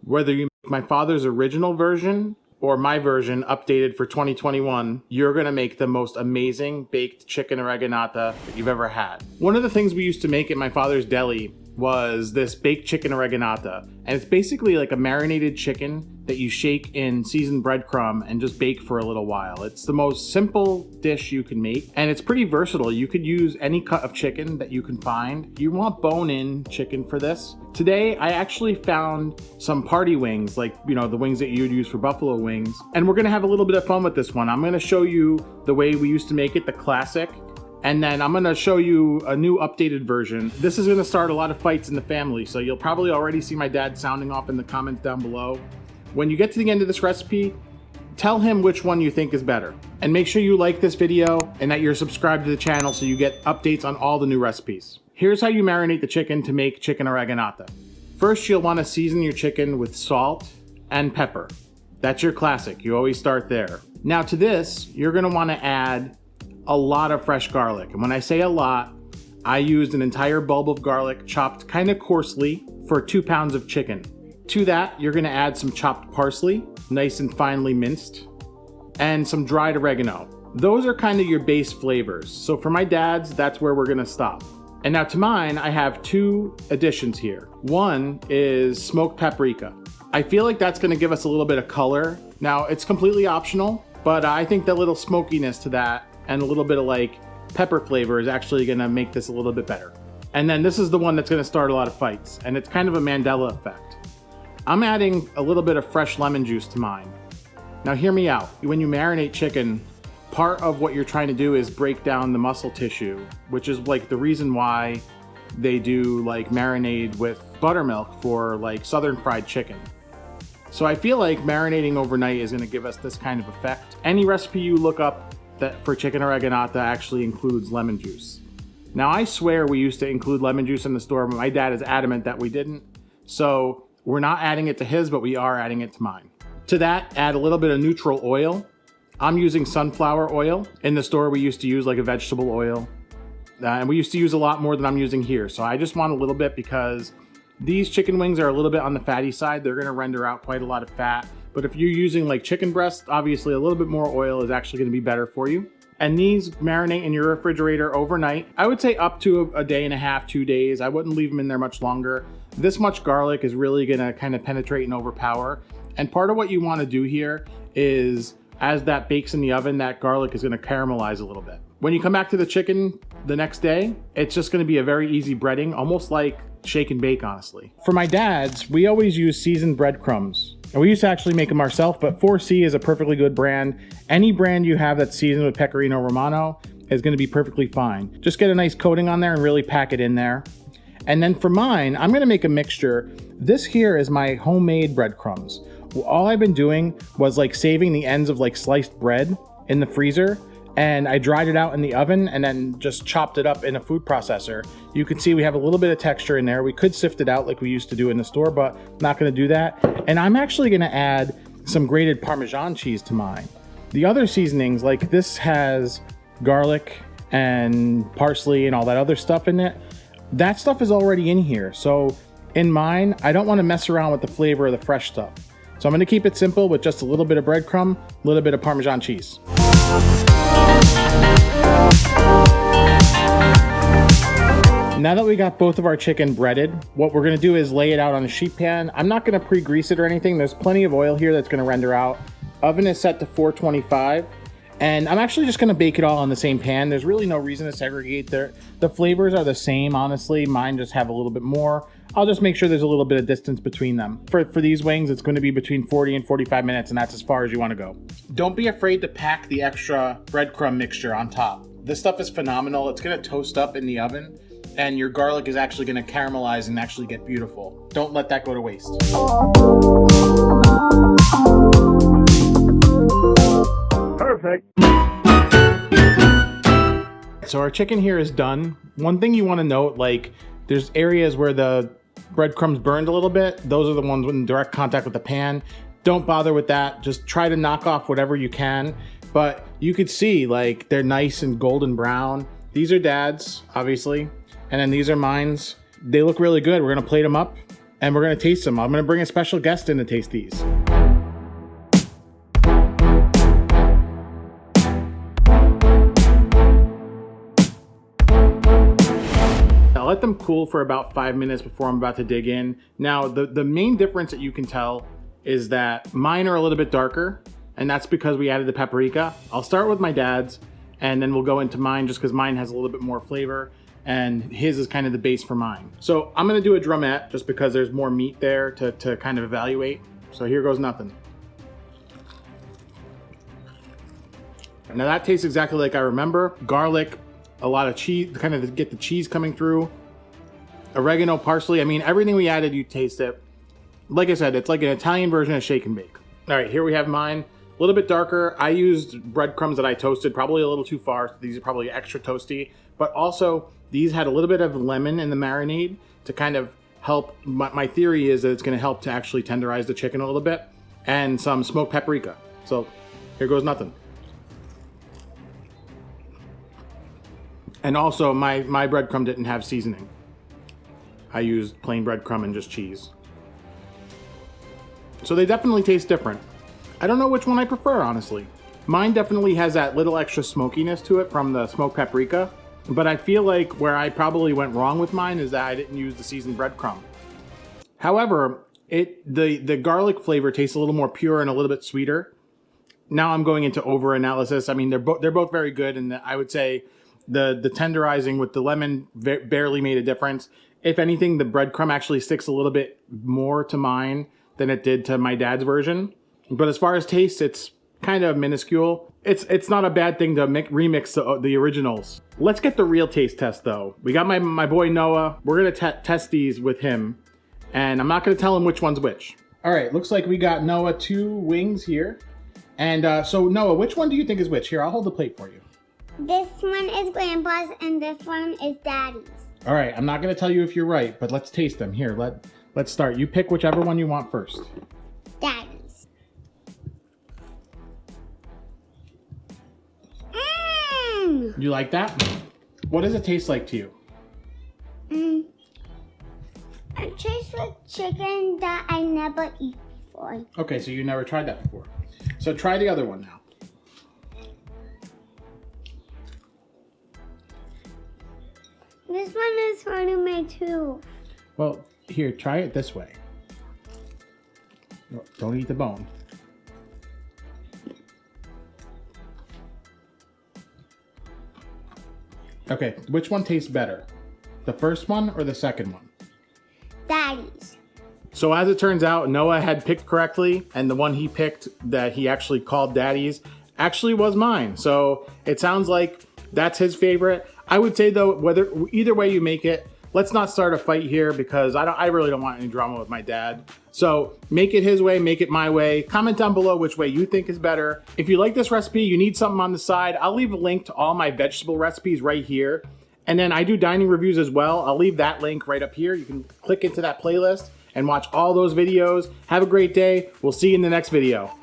Whether you make my father's original version or my version updated for 2021, you're gonna make the most amazing baked chicken oreganata that you've ever had. One of the things we used to make at my father's deli was this baked chicken oreganata. And it's basically like a marinated chicken that you shake in seasoned breadcrumb and just bake for a little while. It's the most simple dish you can make, and it's pretty versatile. You could use any cut of chicken that you can find. You want bone-in chicken for this. Today, I actually found some party wings, like, you know, the wings that you would use for buffalo wings. And we're gonna have a little bit of fun with this one. I'm gonna show you the way we used to make it, the classic. And then I'm gonna show you a new updated version. This is gonna start a lot of fights in the family, so you'll probably already see my dad sounding off in the comments down below. When you get to the end of this recipe, tell him which one you think is better. And make sure you like this video and that you're subscribed to the channel so you get updates on all the new recipes. Here's how you marinate the chicken to make chicken oreganata. First, you'll wanna season your chicken with salt and pepper. That's your classic, you always start there. Now to this, you're gonna wanna add a lot of fresh garlic. And when I say a lot, I used an entire bulb of garlic chopped kind of coarsely for 2 pounds of chicken. To that, you're gonna add some chopped parsley, nice and finely minced, and some dried oregano. Those are kind of your base flavors. So for my dad's, that's where we're gonna stop. And now to mine, I have 2 additions here. One is smoked paprika. I feel like that's gonna give us a little bit of color. Now, it's completely optional, but I think the little smokiness to that and a little bit of like pepper flavor is actually gonna make this a little bit better. And then this is the one that's gonna start a lot of fights, and it's kind of a Mandela effect. I'm adding a little bit of fresh lemon juice to mine. Now hear me out. When you marinate chicken, part of what you're trying to do is break down the muscle tissue, which is like the reason why they do like marinade with buttermilk for like southern fried chicken. So I feel like marinating overnight is gonna give us this kind of effect. Any recipe you look up that for chicken oreganata actually includes lemon juice. Now I swear we used to include lemon juice in the store, but my dad is adamant that we didn't. So we're not adding it to his, but we are adding it to mine. To that, add a little bit of neutral oil. I'm using sunflower oil. In the store, we used to use like a vegetable oil. And we used to use a lot more than I'm using here. So I just want a little bit because these chicken wings are a little bit on the fatty side. They're gonna render out quite a lot of fat. But if you're using like chicken breast, obviously a little bit more oil is actually gonna be better for you. And these marinate in your refrigerator overnight. I would say up to a day and a half, 2 days. I wouldn't leave them in there much longer. This much garlic is really gonna kind of penetrate and overpower. And part of what you wanna do here is as that bakes in the oven, that garlic is gonna caramelize a little bit. When you come back to the chicken the next day, it's just gonna be a very easy breading, almost like shake and bake, honestly. For my dad's, we always use seasoned breadcrumbs. And we used to actually make them ourselves, but 4C is a perfectly good brand. Any brand you have that's seasoned with Pecorino Romano is gonna be perfectly fine. Just get a nice coating on there and really pack it in there. And then for mine, I'm gonna make a mixture. This here is my homemade breadcrumbs. All I've been doing was like saving the ends of like sliced bread in the freezer, and I dried it out in the oven and then just chopped it up in a food processor. You can see we have a little bit of texture in there. We could sift it out like we used to do in the store, but not gonna do that. And I'm actually gonna add some grated Parmesan cheese to mine. The other seasonings, like this has garlic and parsley and all that other stuff in it. That stuff is already in here. So in mine, I don't wanna mess around with the flavor of the fresh stuff. So I'm gonna keep it simple with just a little bit of breadcrumb, a little bit of Parmesan cheese. Now that we got both of our chicken breaded, what we're gonna do is lay it out on a sheet pan. I'm not gonna pre-grease it or anything. There's plenty of oil here that's gonna render out. Oven is set to 425. And I'm actually just gonna bake it all on the same pan. There's really no reason to segregate. The flavors are the same, honestly. Mine just have a little bit more. I'll just make sure there's a little bit of distance between them. For these wings, it's gonna be between 40 and 45 minutes, and that's as far as you wanna go. Don't be afraid to pack the extra breadcrumb mixture on top. This stuff is phenomenal. It's gonna toast up in the oven, and your garlic is actually gonna caramelize and actually get beautiful. Don't let that go to waste. Perfect. So our chicken here is done. One thing you wanna note, like, there's areas where the breadcrumbs burned a little bit. Those are the ones in direct contact with the pan. Don't bother with that. Just try to knock off whatever you can. But you could see, like, they're nice and golden brown. These are Dad's, obviously. And then these are mine's. They look really good. We're gonna plate them up and we're gonna taste them. I'm gonna bring a special guest in to taste these. I'll let them cool for about 5 minutes before I'm about to dig in. Now, the main difference that you can tell is that mine are a little bit darker, and that's because we added the paprika. I'll start with my dad's, and then we'll go into mine just because mine has a little bit more flavor, and his is kind of the base for mine. So I'm gonna do a drumette just because there's more meat there to kind of evaluate. So here goes nothing. Now that tastes exactly like I remember. Garlic, a lot of cheese, kind of get the cheese coming through. Oregano, parsley, I mean, everything we added, you taste it. Like I said, it's like an Italian version of shake and bake. All right, here we have mine. A little bit darker. I used breadcrumbs that I toasted, probably a little too far. So these are probably extra toasty, but also these had a little bit of lemon in the marinade to kind of help. My theory is that it's gonna help to actually tenderize the chicken a little bit, and some smoked paprika. So here goes nothing. And also my breadcrumb didn't have seasoning. I used plain breadcrumb and just cheese. So they definitely taste different. I don't know which one I prefer, honestly. Mine definitely has that little extra smokiness to it from the smoked paprika, but I feel like where I probably went wrong with mine is that I didn't use the seasoned breadcrumb. However, the garlic flavor tastes a little more pure and a little bit sweeter. Now I'm going into over analysis. I mean, they're both very good, and I would say the tenderizing with the lemon barely made a difference. If anything, the breadcrumb actually sticks a little bit more to mine than it did to my dad's version. But as far as taste, it's kind of minuscule. It's not a bad thing to remix the originals. Let's get the real taste test though. We got my boy Noah. We're gonna test these with him, and I'm not gonna tell him which one's which. All right, looks like we got Noah 2 wings here. And so Noah, which one do you think is which? Here, I'll hold the plate for you. This one is Grandpa's and this one is Daddy's. All right, I'm not gonna tell you if you're right, but let's taste them. Here, let's start. You pick whichever one you want first. Daddy's. You like that? What does it taste like to you? It tastes like chicken that I never eat before. Okay, so you never tried that before. So try the other one now. This one is hurting my tooth. Well, here, try it this way. Don't eat the bone. Okay, which one tastes better? The first one or the second one? Daddy's. So as it turns out, Noah had picked correctly, and the one he picked that he actually called Daddy's actually was mine. So it sounds like that's his favorite. I would say though, either way you make it, let's not start a fight here because I really don't want any drama with my dad. So make it his way, make it my way. Comment down below which way you think is better. If you like this recipe, you need something on the side, I'll leave a link to all my vegetable recipes right here. And then I do dining reviews as well. I'll leave that link right up here. You can click into that playlist and watch all those videos. Have a great day. We'll see you in the next video.